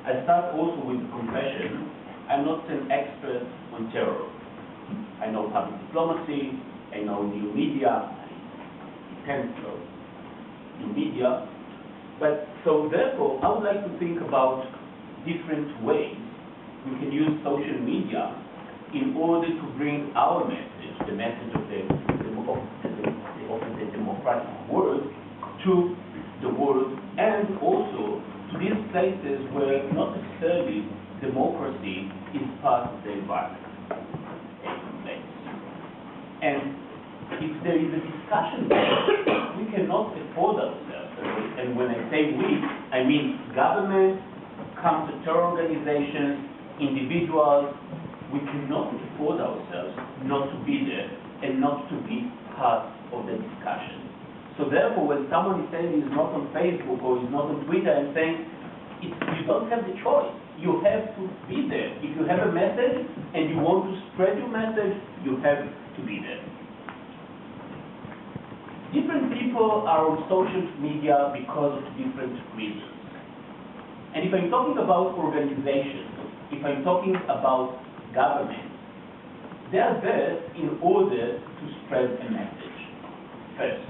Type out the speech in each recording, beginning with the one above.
I start also with the confession. I'm not an expert on terror. I know public diplomacy, I know new media, hence new media. But so therefore, I would like to think about different ways we can use social media in order to bring our message, the message of the democratic world, to the world, and also to these places where not necessarily democracy is part of the environment. And if there is a discussion there, we cannot afford ourselves. And when I say we, I mean government, counter-terror organizations, individuals. We cannot afford ourselves not to be there and not to be part of the discussion. So therefore, when someone is saying he's not on Facebook or he's not on Twitter, I'm saying you don't have the choice. You have to be there. If you have a message and you want to spread your message, you have to be there. Different people are on social media because of different reasons. And if I'm talking about organizations, if I'm talking about government, they are there in order to spread a message, first.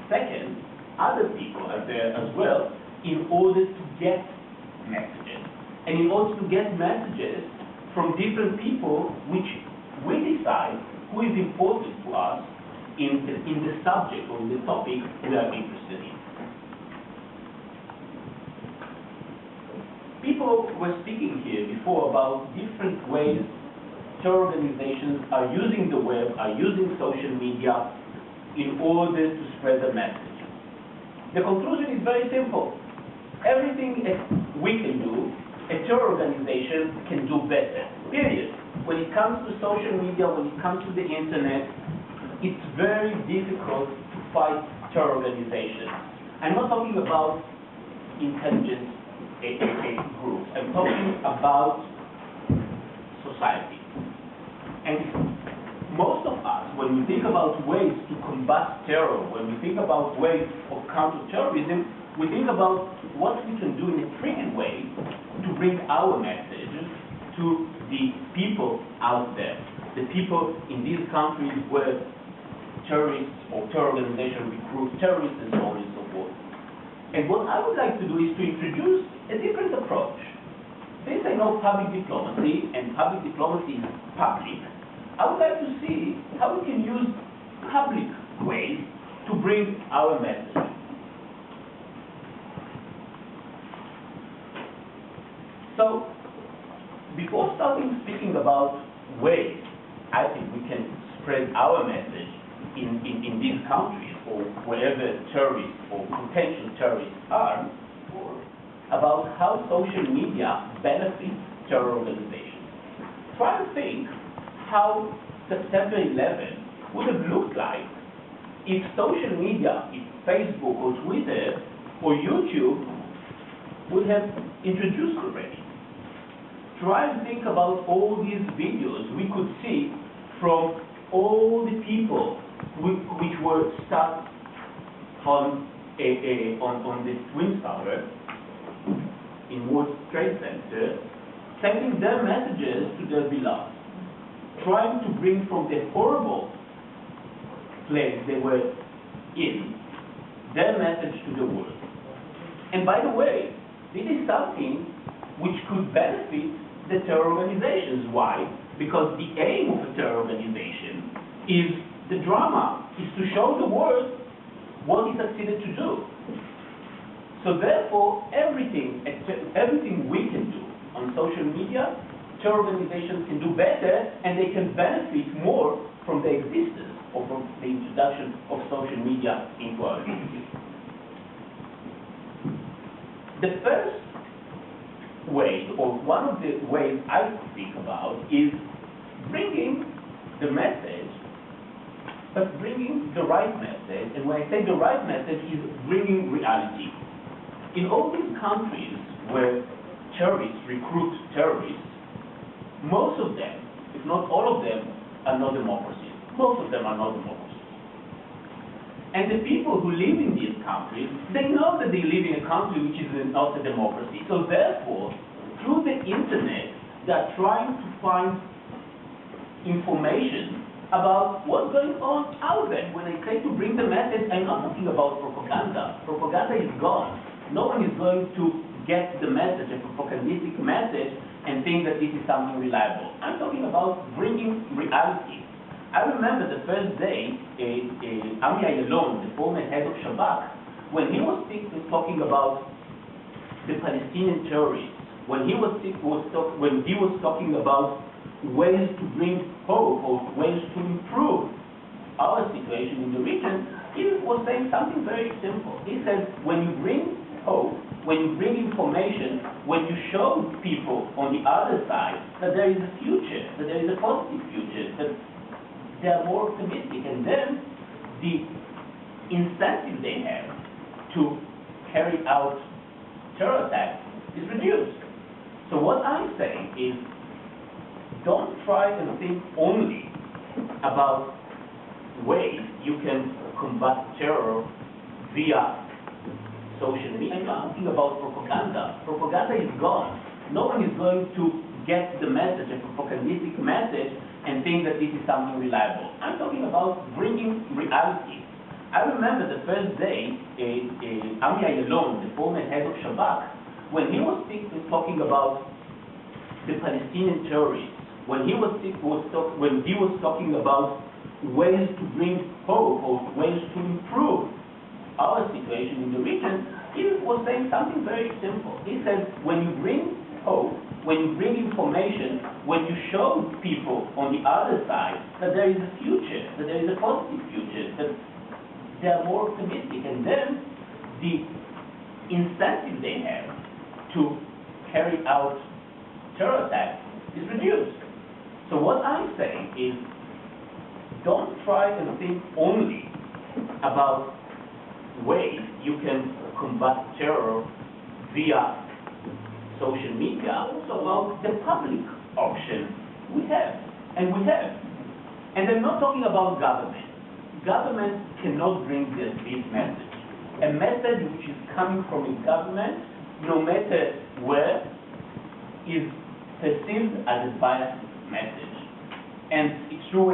Second, other people are there as well in order to get messages. And in order to get messages from different people, which we decide who is important to us in the subject or in the topic we are interested in. People were speaking here before about different ways terror organizations are using the web, are using social media in order to spread the message. The conclusion is very simple. Everything we can do, a terror organization can do better, period. When it comes to social media, when it comes to the internet, it's very difficult to fight terror organizations. I'm not talking about intelligence groups. I'm talking about society. And most of us, when we think about ways to combat terror, when we think about ways of counter-terrorism, we think about what we can do in a tricky way to bring our message to the people out there, the people in these countries where terrorists or terror organizations recruit terrorists and so on and so forth. And what I would like to do is to introduce a different approach. Since I know public diplomacy, and public diplomacy is public, I would like to see how we can use public ways to bring our message. So, before starting speaking about ways I think we can spread our message in these countries or wherever terrorists or potential terrorists are, about how social media benefits terror organizations. Try to think how September 11 would have looked like if social media, if Facebook or Twitter or YouTube would have introduced already. Try to think about all these videos we could see from all the people which were stuck on the Twin Tower in World Trade Center, sending their messages to their beloved, trying to bring from the horrible place they were in their message to the world. And by the way, this is something which could benefit the terror organizations. Why? Because the aim of a terror organization is the drama, is to show the world what it succeeded to do. So therefore, everything we can do on social media, terror organizations can do better, and they can benefit more from the existence or from the introduction of social media into our community. The first way, or one of the ways I think about, is bringing the message, but bringing the right message. And when I say the right message, is bringing reality. In all these countries where terrorists recruit terrorists, most of them, if not all of them, are not democracies. Most of them are not democracies. And the people who live in these countries, they know that they live in a country which is not a democracy. So therefore, through the internet, they're trying to find information about what's going on out there. When I say to bring the message, I'm not talking about propaganda. Propaganda is gone. No one is going to get the message, a propagandistic message, and think that this is something reliable. I'm talking about bringing reality. I remember the first day, Ami Ayalon, the former head of Shabak, when he was talking about the Palestinian terrorists, when he was talking about ways to bring hope or ways to improve our situation in the region, he was saying something very simple. He said, when you bring hope, when you bring information, when you show people on the other side that there is a future, that there is a positive future, that they are more optimistic, and then the incentive they have to carry out terror attacks is reduced. So what I'm saying is, don't try and think only about ways you can combat terror via social media. I'm not talking about propaganda. Propaganda is gone. No one is going to get the message, a propagandistic message, and think that this is something reliable. I'm talking about bringing reality. I remember the first day, Ami Ayalon, the former head of Shabak, when he was talking about the Palestinian terrorists, when he was talking about ways to bring hope or ways to improve our situation in the region, he was saying something very simple. He said, when you bring hope, when you bring information, when you show people on the other side that there is a future, that there is a positive future, that they are more optimistic, and then the incentive they have to carry out terror attacks is reduced. So what I'm saying is, don't try and think only about ways you can combat terror via social media, also about the public option we have, and we have. And I'm not talking about government. Government cannot bring this message. A message which is coming from a government, no matter where, is perceived as a biased message. And it's true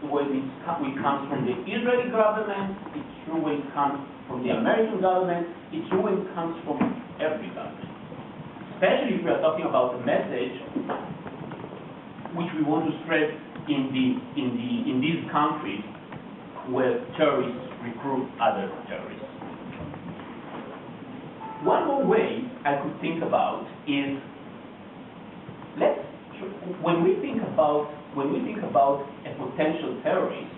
when it comes from the Israeli government, it's true when it comes from the American government, it's true when it comes from every government. Especially if we are talking about a message which we want to spread in these countries where terrorists recruit other terrorists. One more way I could think about is, when we think about a potential terrorist,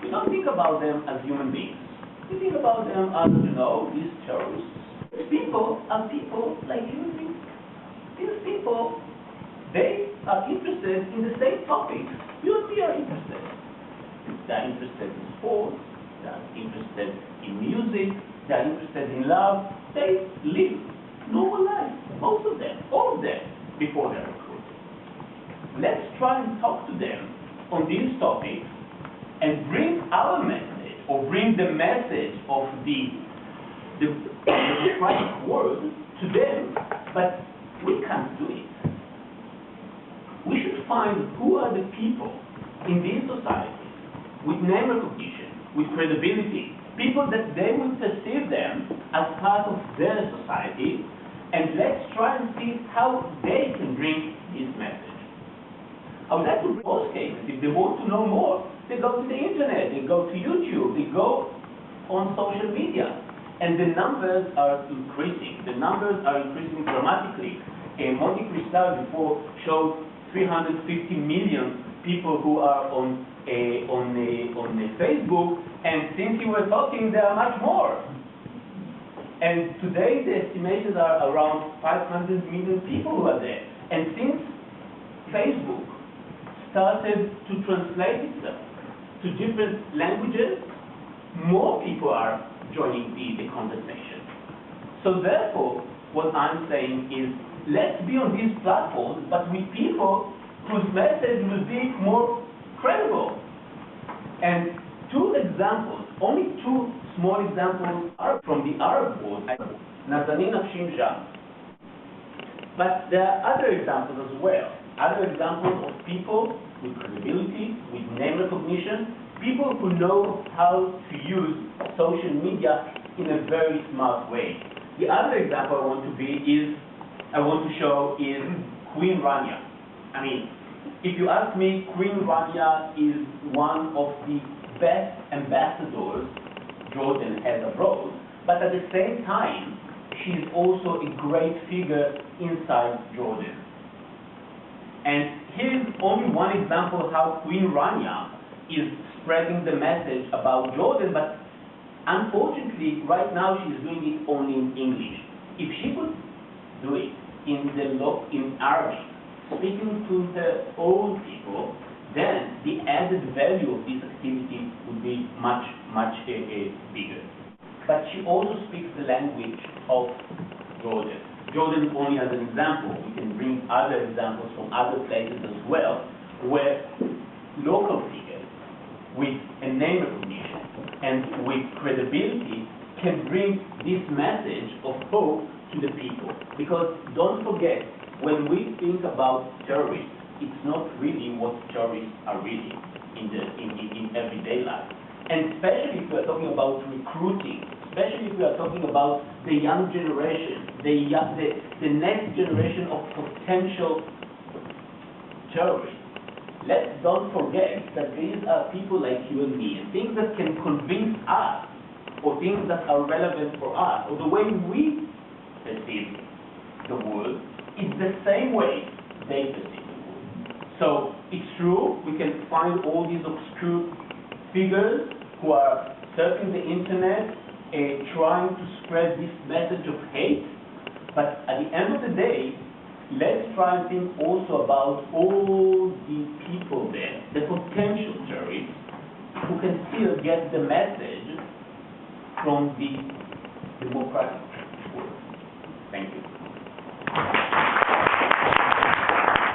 we don't think about them as human beings. We think about them as, these terrorists. These people are people like human beings. These people, they are interested in the same topics you and me are interested. They're interested in sports, they're interested in music, they're interested in love. They live normal lives, most of them, all of them, before they're recruited. Let's try and talk to them on these topics and bring our message, or bring the message of the democratic world to them, but we can't do it. We should find who are the people in these societies with name recognition, with credibility, people that they will perceive them as part of their society, and let's try and see how they can bring this message. I would like to bring most cases, if they want to know more, they go to the internet, they go to YouTube, they go on social media, and the numbers are increasing. The numbers are increasing dramatically. Monte Cristal before showed 350 million people who are on Facebook, and since you were talking, there are much more. And today the estimations are around 500 million people who are there. And since Facebook started to translate itself to different languages, more people are joining the conversation. So therefore, what I'm saying is, let's be on these platforms, but with people whose message will be more credible. And only two small examples are from the Arab world. Nazanin Afshim Shah. But there are other examples as well. Other examples of people with credibility, with name recognition, people who know how to use social media in a very smart way. The other example I want to show is Queen Rania. I mean, if you ask me, Queen Rania is one of the best ambassadors Jordan has abroad, but at the same time, she's also a great figure inside Jordan. And here's only one example how Queen Rania is spreading the message about Jordan, but unfortunately, right now she's doing it only in English. If she could do it in Arabic, speaking to her own people, then the added value of this activity would be much, much bigger. But she also speaks the language of Jordan. Jordan only as an example. We can bring other examples from other places as well, where local figures with a name recognition and with credibility can bring this message of hope to the people. Because don't forget, when we think about terrorists, it's not really what terrorists are really in everyday life. And especially if we are talking about recruiting, especially if we are talking about the young generation, the next generation of potential terrorists. Let's don't forget that these are people like you and me, and things that can convince us, or things that are relevant for us, or the way we perceive the world, is the same way they perceive the world. So it's true, we can find all these obscure figures who are surfing the internet, trying to spread this message of hate, but at the end of the day, let's try and think also about all the people there, the potential terrorists, who can still get the message from the